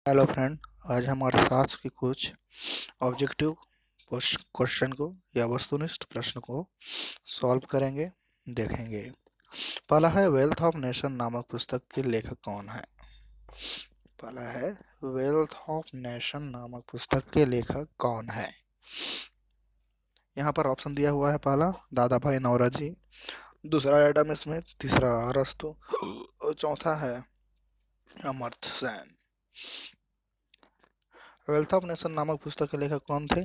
Hello friend. आज हमारे साथ के कुछ ऑब्जेक्टिव क्वेश्चन को या वस्तुनिष्ठ प्रश्न को सॉल्व करेंगे, देखेंगे। पहला है वेल्थ ऑफ नेशन नामक पुस्तक के लेखक कौन है। पहला है वेल्थ ऑफ नेशन नामक पुस्तक के लेखक कौन है। यहाँ पर ऑप्शन दिया हुआ है। पहला दादा भाई नौरोजी, दूसरा एडम स्मिथ, तीसरा अरस्तु और चौथा है Amartya Sen. Wealth of nation नामक पुस्तक के लेखक कौन थे,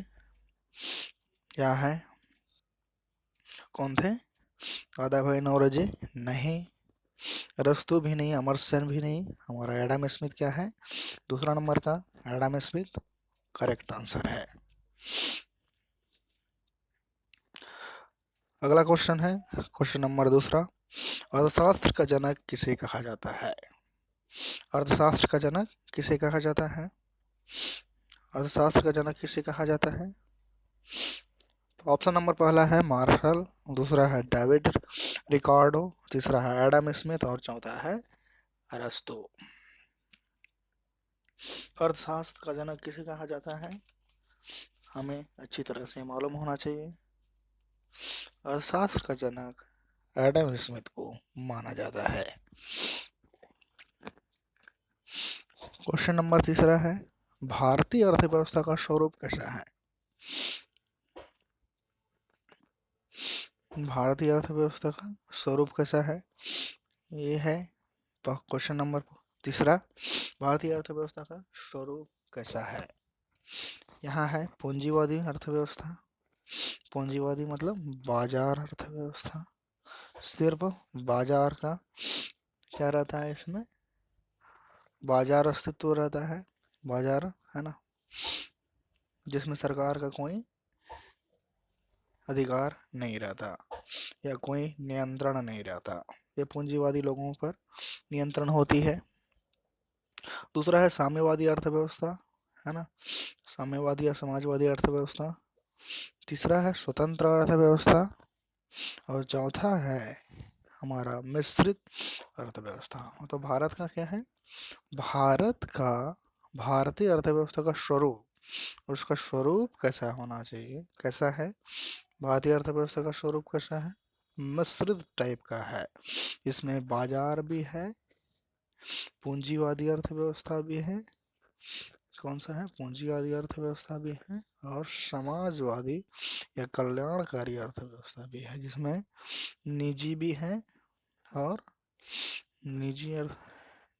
क्या है, कौन थे? दादा भाई नौरोजी नहीं, अरस्तु भी नहीं, अमर्त्य सेन भी नहीं। हमारा एडम स्मिथ क्या है, दूसरा नंबर का एडम स्मिथ करेक्ट आंसर है। अगला क्वेश्चन है क्वेश्चन नंबर दूसरा, अर्थशास्त्र का जनक किसे कहा जाता है। अर्थशास्त्र का जनक किसे कहा जाता है, अर्थशास्त्र का जनक किसे कहा जाता है। तो ऑप्शन नंबर पहला है मार्शल, दूसरा है डेविड रिकार्डो, तीसरा है एडम स्मिथ और चौथा है अरस्तु। अर्थशास्त्र का जनक किसे कहा जाता है, हमें अच्छी तरह से मालूम होना चाहिए। अर्थशास्त्र का जनक एडम स्मिथ को माना जाता है। क्वेश्चन नंबर तीसरा है, भारतीय अर्थव्यवस्था का स्वरूप कैसा है। भारतीय अर्थव्यवस्था का स्वरूप कैसा है, ये है क्वेश्चन नंबर तीसरा। भारतीय अर्थव्यवस्था का स्वरूप कैसा है। यहाँ है पूंजीवादी अर्थव्यवस्था, पूंजीवादी मतलब बाजार अर्थव्यवस्था, सिर्फ बाजार का क्या रहता है, इसमें बाजार अस्तित्व रहता है, बाजार है ना, जिसमें सरकार का कोई अधिकार नहीं रहता या कोई नियंत्रण नहीं रहता। ये पूंजीवादी लोगों पर नियंत्रण होती है। दूसरा है साम्यवादी अर्थव्यवस्था, है ना, साम्यवादी या समाजवादी अर्थव्यवस्था। तीसरा है स्वतंत्र अर्थव्यवस्था और चौथा है हमारा मिश्रित अर्थव्यवस्था। तो भारत का क्या है, भारत का भारतीय अर्थव्यवस्था का स्वरूप, उसका स्वरूप कैसा होना चाहिए, कैसा है भारतीय अर्थव्यवस्था का स्वरूप, कैसा है, मिश्रित टाइप का है। इसमें बाजार भी है, पूंजीवादी अर्थव्यवस्था भी है, कौन सा है, पूंजीवादी अर्थव्यवस्था भी है और समाजवादी या कल्याणकारी अर्थव्यवस्था भी है, जिसमें निजी भी है और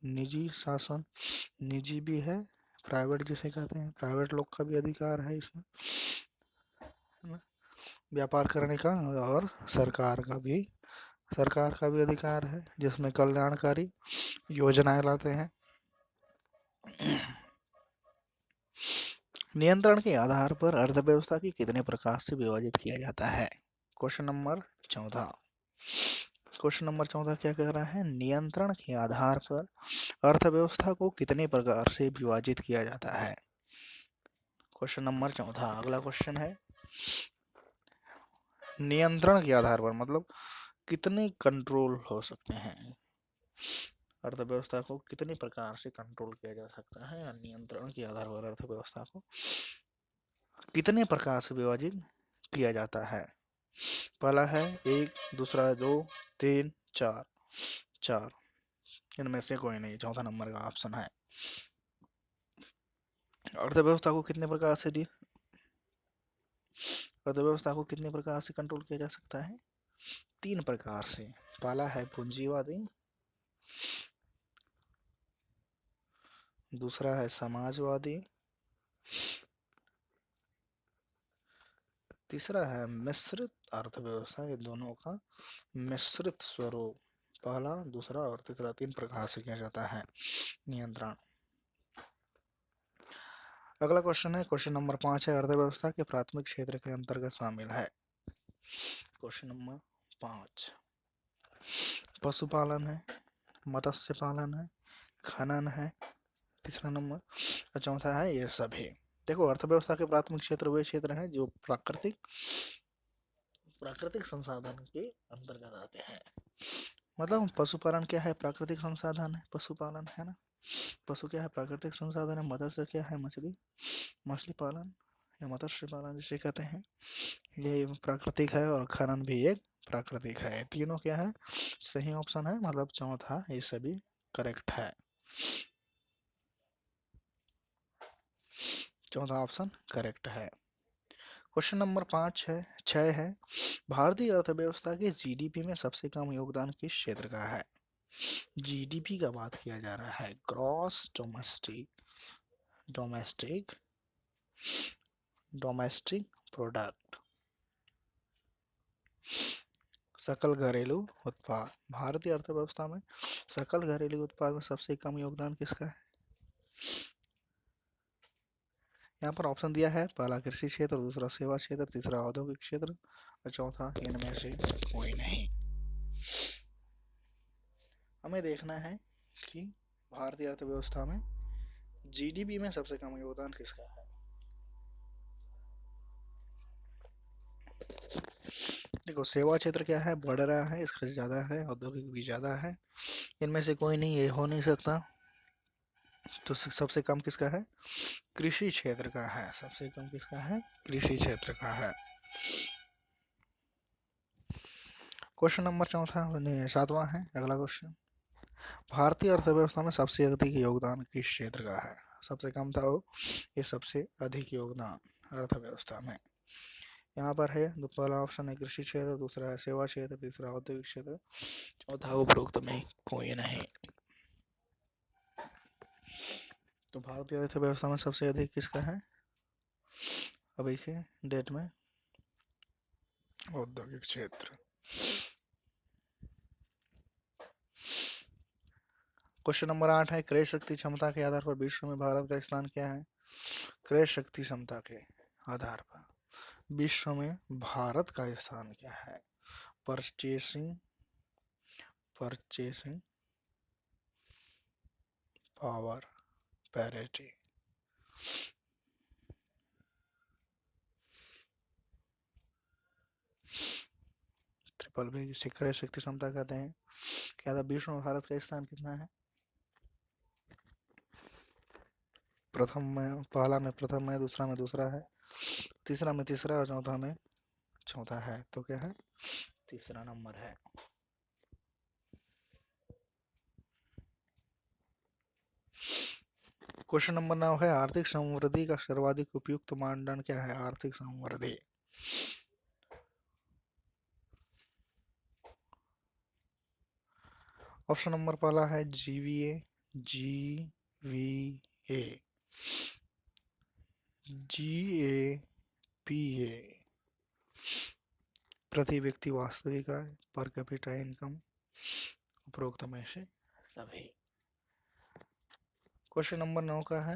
निजी शासन, निजी भी है, प्राइवेट जिसे कहते हैं, प्राइवेट लोग का भी अधिकार है इसमें, है ना, व्यापार करने का। और सरकार का भी अधिकार है, जिसमें कल्याणकारी योजनाएं लाते हैं। नियंत्रण के आधार पर अर्थव्यवस्था की कितने प्रकार से विभाजित किया जाता है। क्वेश्चन नंबर 14, क्वेश्चन नंबर 14 क्या कह रहा है, नियंत्रण के आधार पर अर्थव्यवस्था को कितने प्रकार से विभाजित किया जाता है। क्वेश्चन नंबर 14 अगला क्वेश्चन है, नियंत्रण के आधार पर मतलब कितने कंट्रोल हो सकते हैं, अर्थव्यवस्था को कितने प्रकार से कंट्रोल किया जा सकता है, या नियंत्रण के आधार पर अर्थव्यवस्था को कितने प्रकार से विभाजित किया जाता है। पहला है 1, दूसरा है 2, 3, 4, 4 इनमें से कोई नहीं, चौथा नंबर का ऑप्शन है। अर्थव्यवस्था को कितने प्रकार से अर्थव्यवस्था को कितने प्रकार से कंट्रोल किया जा सकता है, 3 प्रकार से। पहला है पूंजीवादी, दूसरा है समाजवादी, तीसरा है मिश्रित अर्थव्यवस्था। ये दोनों का मिश्रित स्वरूप, पहला, दूसरा और तीसरा 3 प्रकार से किया जाता है नियंत्रण। अगला क्वेश्चन है क्वेश्चन नंबर 5 है, अर्थव्यवस्था के प्राथमिक क्षेत्र के अंतर्गत शामिल है। क्वेश्चन नंबर 5, पशुपालन है, मत्स्य पालन है, खनन है, तीसरा नंबर और चौथा है ये सभी। देखो, अर्थव्यवस्था के प्राथमिक क्षेत्र वे क्षेत्र हैं जो प्राकृतिक संसाधन के अंतर्गत आते हैं। मतलब पशुपालन क्या है, प्राकृतिक संसाधन है, पशुपालन, है ना। पशु क्या है? प्राकृतिक संसाधन है। मत्स्य क्या है? मछली, मछली पालन या मत्स्य पालन जिसे कहते हैं, ये प्राकृतिक है, और खनन भी एक प्राकृतिक है। तीनों क्या है? सही ऑप्शन है, मतलब चौथा ये सभी करेक्ट है। चौथा ऑप्शन करेक्ट है। क्वेश्चन नंबर 6 है, भारतीय अर्थव्यवस्था के जीडीपी में सबसे कम योगदान किस क्षेत्र का है? जीडीपी का बात किया जा रहा है, ग्रॉस डोमेस्टिक डोमेस्टिक प्रोडक्ट, सकल घरेलू उत्पाद। भारतीय अर्थव्यवस्था में सकल घरेलू उत्पाद में सबसे कम योगदान किसका है? यहाँ पर ऑप्शन दिया है, पहला कृषि क्षेत्र, दूसरा सेवा क्षेत्र, तीसरा औद्योगिक क्षेत्र और चौथा इनमें से कोई नहीं। हमें देखना है कि भारतीय अर्थव्यवस्था में जीडीपी में सबसे कम योगदान किसका है। देखो, सेवा क्षेत्र क्या है? बढ़ रहा है, इसका ज्यादा है, औद्योगिक भी ज्यादा है, इनमें से कोई नहीं, ये हो नहीं सकता। तो सबसे कम किसका है? कृषि क्षेत्र का है। सबसे कम किसका है? कृषि क्षेत्र का है। क्वेश्चन नंबर चौथा नहीं, 7वां है अगला क्वेश्चन। भारतीय अर्थव्यवस्था में सबसे अधिक योगदान किस क्षेत्र का है? सबसे कम था वो, ये सबसे अधिक योगदान अर्थव्यवस्था में। यहाँ पर है, पहला ऑप्शन है कृषि क्षेत्र, दूसरा है सेवा क्षेत्र, तीसरा औद्योगिक क्षेत्र, चौथा उपरोक्त में कोई नहीं। तो भारतीय अर्थव्यवस्था में सबसे अधिक किसका है अभी के डेट में? औद्योगिक क्षेत्र। क्वेश्चन नंबर 8 है, क्रय शक्ति क्षमता के आधार पर विश्व में भारत का स्थान क्या है? क्रय शक्ति क्षमता के आधार पर विश्व में भारत का स्थान क्या है? Purchasing purchasing power parity. Triple B जिसे क्रय शक्ति क्षमता कहते हैं, क्या था? विश्व में भारत का स्थान कितना है? प्रथम में, पहला में प्रथम है, दूसरा में दूसरा है, तीसरा में तीसरा और चौथा में चौथा है। तो क्या है? तीसरा नंबर है। क्वेश्चन नंबर 9 है, आर्थिक समृद्धि का सर्वाधिक उपयुक्त मानदंड क्या है? आर्थिक समृद्धि। ऑप्शन नंबर पहला है जीवीए, जीवीए, जीएपीए, प्रति व्यक्ति वास्तविक आय, पर कैपिटा इनकम, उपरोक्त में से सभी। क्वेश्चन नंबर 9 का है,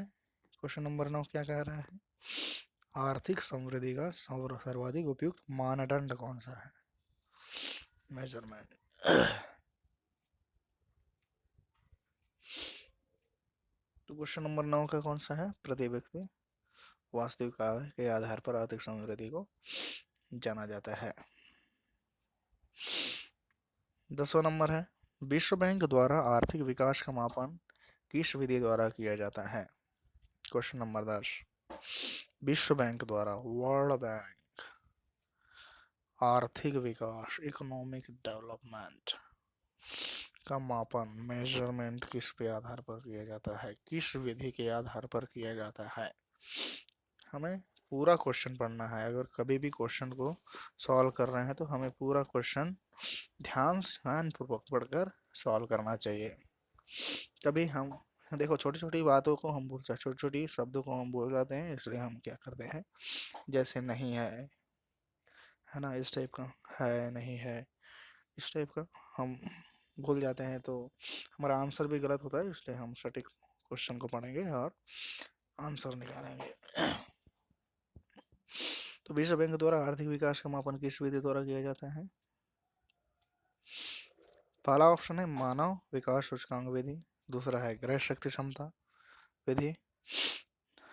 क्वेश्चन नंबर 9 क्या कह रहा है? आर्थिक समृद्धि का सर्वाधिक उपयुक्त मानदंड कौन सा है? मेजरमेंट। तो क्वेश्चन नंबर 9 का कौन सा है? प्रति व्यक्ति वास्तविक आय के आधार पर आर्थिक समृद्धि को जाना जाता है। 10वां नंबर है, विश्व बैंक द्वारा आर्थिक विकास का मापन किस विधि द्वारा किया जाता है? क्वेश्चन नंबर 10, विश्व बैंक द्वारा, वर्ल्ड बैंक, आर्थिक विकास, इकोनॉमिक डेवलपमेंट का मापन, मेजरमेंट किस पे आधार पर किया जाता है? किस विधि के आधार पर किया जाता है? हमें पूरा क्वेश्चन पढ़ना है। अगर कभी भी क्वेश्चन को सॉल्व कर रहे हैं तो हमें पूरा क्वेश्चन ध्यान पूर्वक पढ़कर सॉल्व करना चाहिए। तभी हम, देखो, छोटी छोटी बातों को हम छोटी छोटी शब्दों को हम भूल जाते हैं, इसलिए हम क्या करते हैं, जैसे नहीं है ना, इस टाइप का, है नहीं है, इस टाइप का हम भूल जाते हैं, तो हमारा आंसर भी गलत होता है। इसलिए हम सटीक क्वेश्चन को पढ़ेंगे और आंसर निकालेंगे। तो विश्व बैंक द्वारा आर्थिक विकास का मापन किस विधि द्वारा किया जाता है? पहला ऑप्शन है मानव विकास सूचकांक विधि, दूसरा है क्रय शक्ति क्षमता विधि,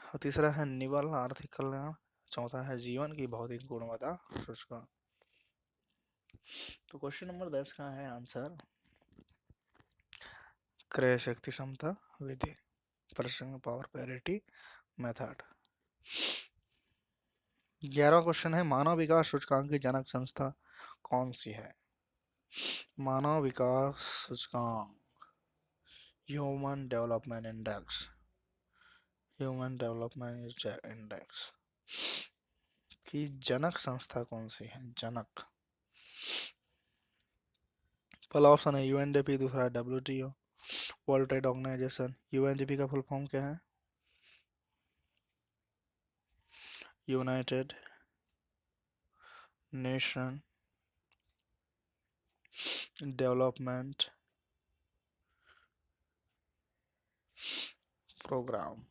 और तीसरा है निवल आर्थिक कल्याण, चौथा है जीवन की भौतिक गुणवत्ता सूचकांक। तो क्वेश्चन नंबर 10 का है आंसर क्रय शक्ति क्षमता विधि, पर्सन पावर पैरिटी मेथड। 11वां क्वेश्चन है मानव विकास सूचकांक की जनक संस्था कौन सी है? मानव विकास सूचकांक, human development index, human development index की जनक संस्था कौन सी है? जनक। पहला ऑप्शन है यूएनडीपी, दूसरा है WTO, world trade organisation. UNDP का फुल फॉर्म क्या है? United Nation development programme,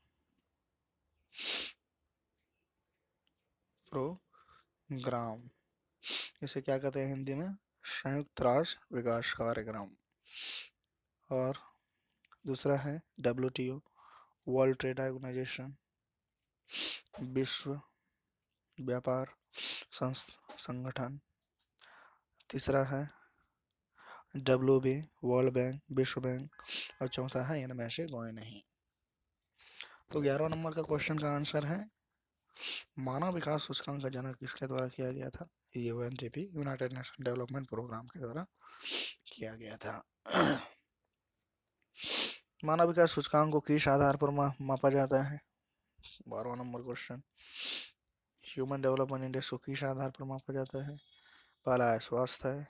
programme. इसे क्या कहते हैं हिंदी में? संयुक्त राष्ट्र विकास कार्यक्रम। और दूसरा है डब्ल्यूटीओ, वर्ल्ड ट्रेड ऑर्गेनाइजेशन, विश्व व्यापार संगठन। तीसरा है डब्ल्यूबी, वर्ल्ड बैंक, विश्व बैंक। और चौथा है इनमें से कोई नहीं। तो 11वां नंबर का क्वेश्चन का आंसर है मानव विकास सूचकांक का जनक किसके द्वारा किया गया था? UNDP, United Nation development programme के द्वारा किया गया था। मानव विकास सूचकांक को किस आधार पर मापा जाता है? 12वां number question, human development index को किस आधार पर मापा जाता है? पहला है स्वास्थ्य,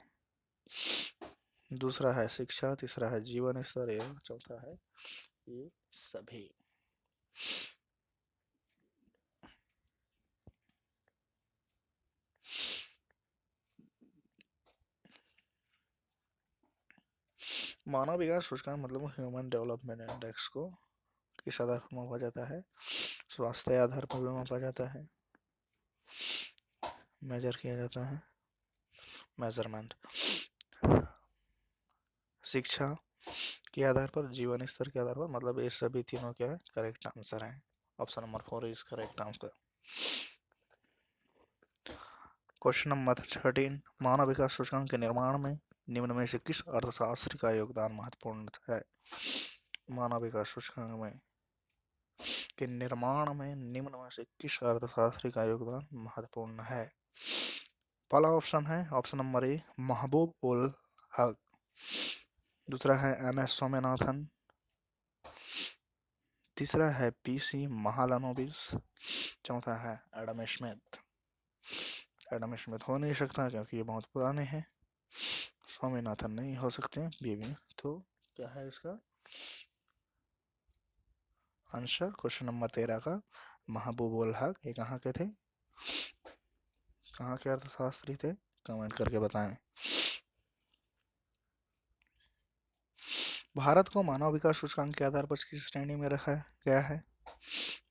दूसरा है शिक्षा, तीसरा है जीवन स्तर एवं चौथा है ये सभी। मानव विकास सूचकांक मतलब ह्यूमन डेवलपमेंट इंडेक्स को किस आधार पर मापा जाता है? स्वास्थ्य आधार पर भी मापा जाता है, मेजर किया जाता है, मेजरमेंट। शिक्षा के आधार पर, जीवन स्तर के आधार पर, मतलब ये सभी तीनों क्या है? करेक्ट आंसर है। Option number 4 is correct answer. Question number 13, मानव विकास सूचकांक के निर्माण में निम्न में से किस अर्थशास्त्री का योगदान महत्वपूर्ण है? मानव विकास सूचकांक में के निर्माण में निम्न में से किस अर्थशास्त्री का योगदान महत्वपूर्ण है? पहला ऑप्शन है ऑप्शन नंबर ए महबूब उल हक, दूसरा है एम.एस. स्वामीनाथन, तीसरा है पी.सी. महालनोबिस, चौथा है एडम स्मिथ। एडम स्मिथ हो नहीं सकता क्योंकि ये बहुत पुराने हैं। स्वामीनाथन नहीं हो सकते ये भी। तो क्या है इसका आंसर? क्वेश्चन नंबर 13 का महबूब उल हक। ये कहाँ के थे? कहाँ के अर्थशास्त्री थे? कमेंट करके बताएं। भारत को मानव विकास सूचकांक के आधार पर किस श्रेणी में रखा गया है?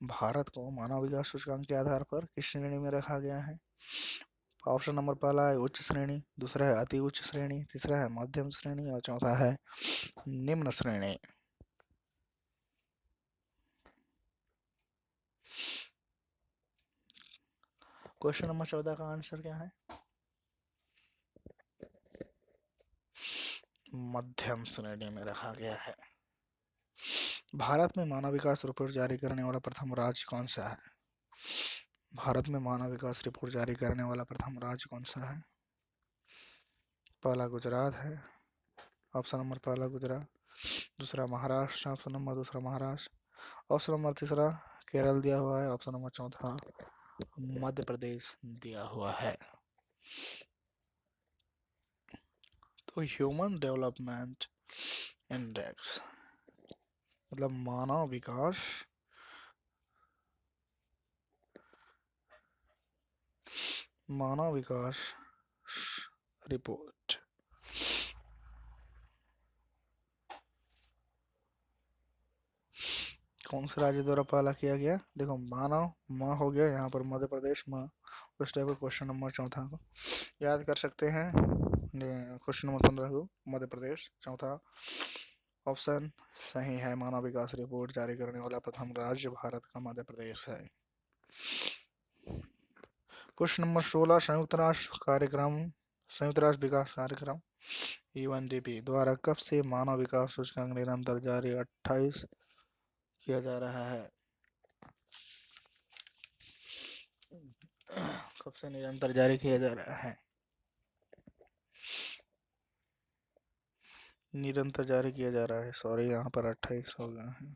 भारत को मानव विकास सूचकांक के आधार पर किस श्रेणी में रखा गया है? ऑप्शन नंबर पहला है उच्च श्रेणी, दूसरा है अति उच्च श्रेणी, तीसरा है मध्यम श्रेणी और चौथा है निम्न श्रेणी। क्वेश्चन नंबर 14 का आंसर क्या है? मध्यम श्रेणी में रखा गया है। भारत में मानव विकास रिपोर्ट जारी करने वाला प्रथम राज्य कौन सा है? भारत में मानव विकास रिपोर्ट जारी करने वाला प्रथम राज्य कौन सा है? पहला गुजरात है, ऑप्शन नंबर पहला गुजरात, दूसरा महाराष्ट्र, ऑप्शन नंबर दूसरा महाराष्ट्र, ऑप्शन नंबर तीसरा केरल दिया हुआ है, ऑप्शन नंबर चौथा मध्य प्रदेश दिया हुआ है। तो ह्यूमन डेवलपमेंट इंडेक्स मतलब मानव विकास रिपोर्ट कौन से राज्य द्वारा पहला किया गया? देखो मानव माँ हो गया, यहाँ पर मध्य प्रदेश माँ, उस टाइप का क्वेश्चन नंबर चौथा को याद कर सकते हैं। क्वेश्चन नंबर 15 को मध्य प्रदेश, चौथा ऑप्शन सही है। मानव विकास रिपोर्ट जारी करने वाला प्रथम राज्य भारत का मध्य प्रदेश है। क्वेश्चन नंबर 16, संयुक्त राष्ट्र विकास कार्यक्रम यूएनडीपी द्वारा कब से मानव विकास सूचकांक निरंतर जारी 28 किया जा रहा है? कब से निरंतर जारी किया जा रहा है? निरंतर जारी किया जा रहा है। सॉरी, यहाँ पर 28 हो गया है,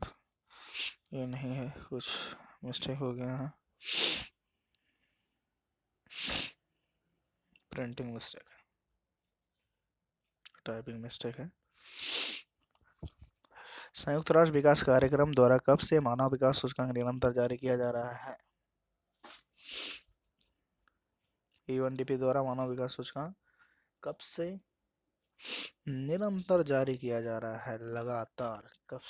ये नहीं है, कुछ मिस्टेक हो गया है, प्रिंटिंग मिस्टेक है, टाइपिंग मिस्टेक है। संयुक्त राष्ट्र विकास कार्यक्रम द्वारा कब से मानव विकास सूचकांक निरंतर जारी किया जा रहा है? यूएनडीपी द्वारा मानव विकास सूचकांक कब से निरंतर जारी किया जा रहा है? लगातार कब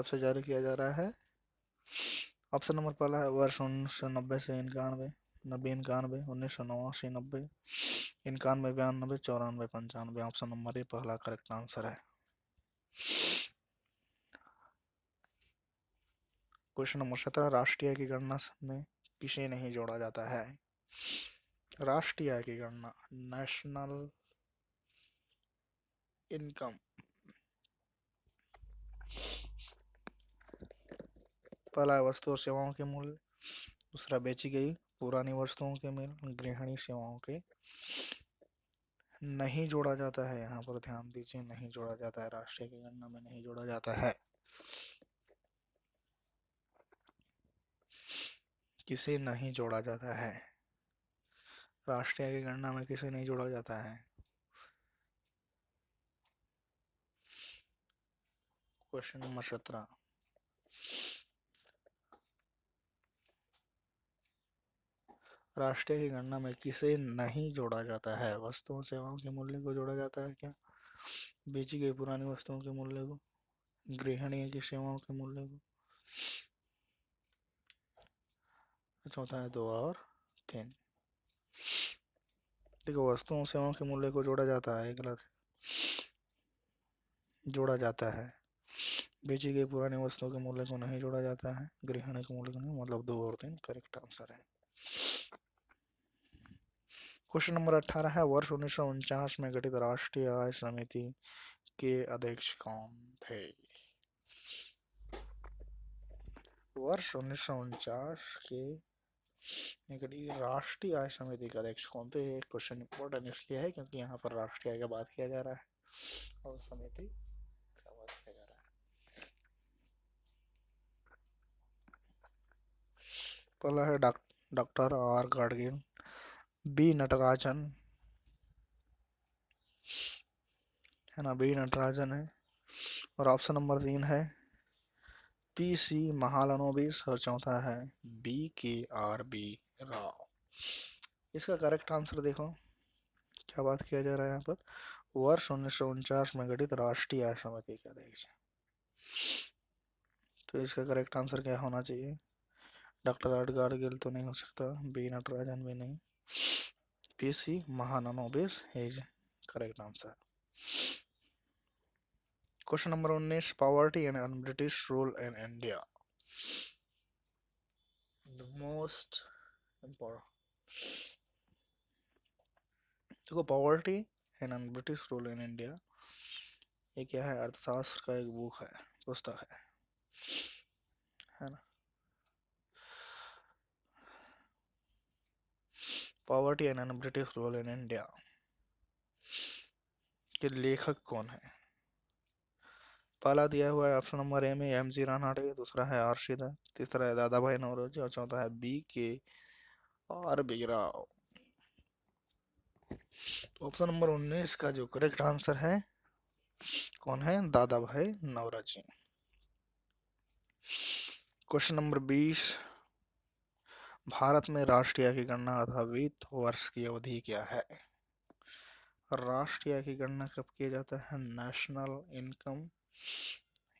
से जारी किया जा रहा है? ऑप्शन नंबर पहला है वर्ष 1990 से 91, 91, 1989, 90, 91, 92, 94, 95। ऑप्शन नंबर ए पहला करेक्ट आंसर है। क्वेश्चन नंबर 17, राष्ट्रीय आय की गणना में किसे नहीं जोड़ा जाता है? राष्ट्रीय आय की गणना, नेशनल इनकम, पहला है वस्तु और सेवाओं के मूल्य, दूसरा बेची गई पुरानी वस्तुओं के मूल्य, गृहिणी सेवाओं के नहीं जोड़ा जाता है। यहाँ पर ध्यान दीजिए, नहीं जोड़ा जाता है, राष्ट्रीय की गणना में नहीं जोड़ा जाता है। किसे नहीं जोड़ा जाता है? राष्ट्रीय की गणना में किसे नहीं जोड़ा जाता है? क्वेश्चन नंबर 17, राष्ट्रीय की गणना में किसे नहीं जोड़ा जाता है? वस्तुओं सेवाओं के मूल्य को जोड़ा जाता है क्या? बेची गई पुरानी वस्तुओं के मूल्य को, गृहिणी की सेवाओं के मूल्य को? चौथा है 2 और 3। देखो, वस्तुओं सेवाओं के मूल्य को जोड़ा जाता है, गलत, जोड़ा जाता है। बेची गई पुरानी वस्तुओं के मूल्य को नहीं जोड़ा जाता है, गृहिणी के मूल्य को नहीं, मतलब 2 और 3 करेक्ट आंसर है। क्वेश्चन नंबर 18 है वर्ष 1949 में गठित राष्ट्रीय आय समिति के अध्यक्ष कौन थे? वर्ष 1949 के गठित राष्ट्रीय आय समिति के अध्यक्ष कौन थे? ये क्वेश्चन इंपॉर्टेंट इसलिए है क्योंकि यहाँ पर राष्ट्रीय आय की बात किया जा रहा है और समिति का बात किया जा रहा है। पहला है doctor R Gadgil, B Natarajan, है ना, बी नटराजन है, और ऑप्शन नंबर 3 है पीसी महालनोबिस, और चौथा है BKRB राव। इसका करेक्ट आंसर देखो, क्या बात किया जा रहा है यहाँ पर? वर्ष 1949 में गठित राष्ट्रीय आय समिति के अध्यक्ष। तो इसका करेक्ट आंसर क्या होना चाहिए? डॉक्टर आर गाडगिल तो नहीं हो सकता, बी नटराजन भी नहीं, PC Mahalanobis is correct answer. Question number 19, poverty and British rule in India, the most important. देखो, poverty and British rule in India, ये क्या है? अर्थशास्त्र का एक बुक है, पुस्तक है ना। Poverty and British rule in India के लेखक कौन है? पहला दिया हुआ है ऑप्शन नंबर ए में MG रानाडे, दूसरा है आर श्रीधर, तीसरा है दादा भाई नौरोजी, और चौथा है BKRB राव। तो ऑप्शन नंबर 19 का जो करेक्ट आंसर है, कौन है? दादा भाई नौरोजी। क्वेश्चन नंबर 20, भारत में राष्ट्रीय आय की गणना अथवा वित्त वर्ष की अवधि क्या है? राष्ट्रीय आय की गणना कब किया जाता है? नेशनल इनकम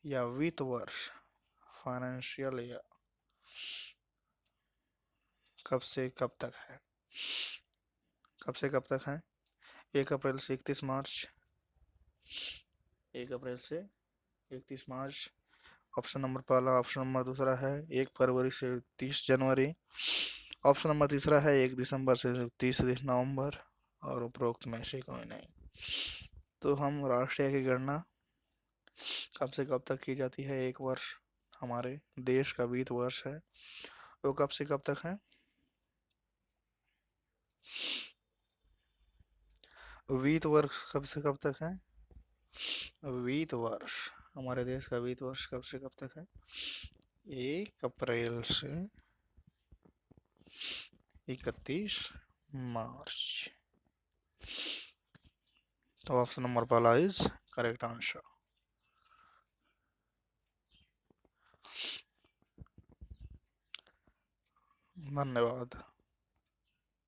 या वित्त वर्ष, फाइनेंशियल ईयर, कब से कब तक है? कब से कब तक है? 1 अप्रैल से 31 मार्च, 1 अप्रैल से 31 मार्च, ऑप्शन नंबर पहला। ऑप्शन नंबर दूसरा है 1 फरवरी से 30 जनवरी, ऑप्शन नंबर तीसरा है 1 दिसंबर से 30 नवंबर, और उपरोक्त में से कोई नहीं। तो हम राष्ट्रीय की गणना कब से कब तक की जाती है? एक वर्ष हमारे देश का वित्त वर्ष है, वो कब से कब तक है? वित्त वर्ष कब से कब तक है? वित्त वर्ष, हमारे देश का वित्त वर्ष कब से कब तक है? 1 अप्रैल से 31 मार्च। तो ऑप्शन नंबर पहला इज करेक्ट आंसर। धन्यवाद।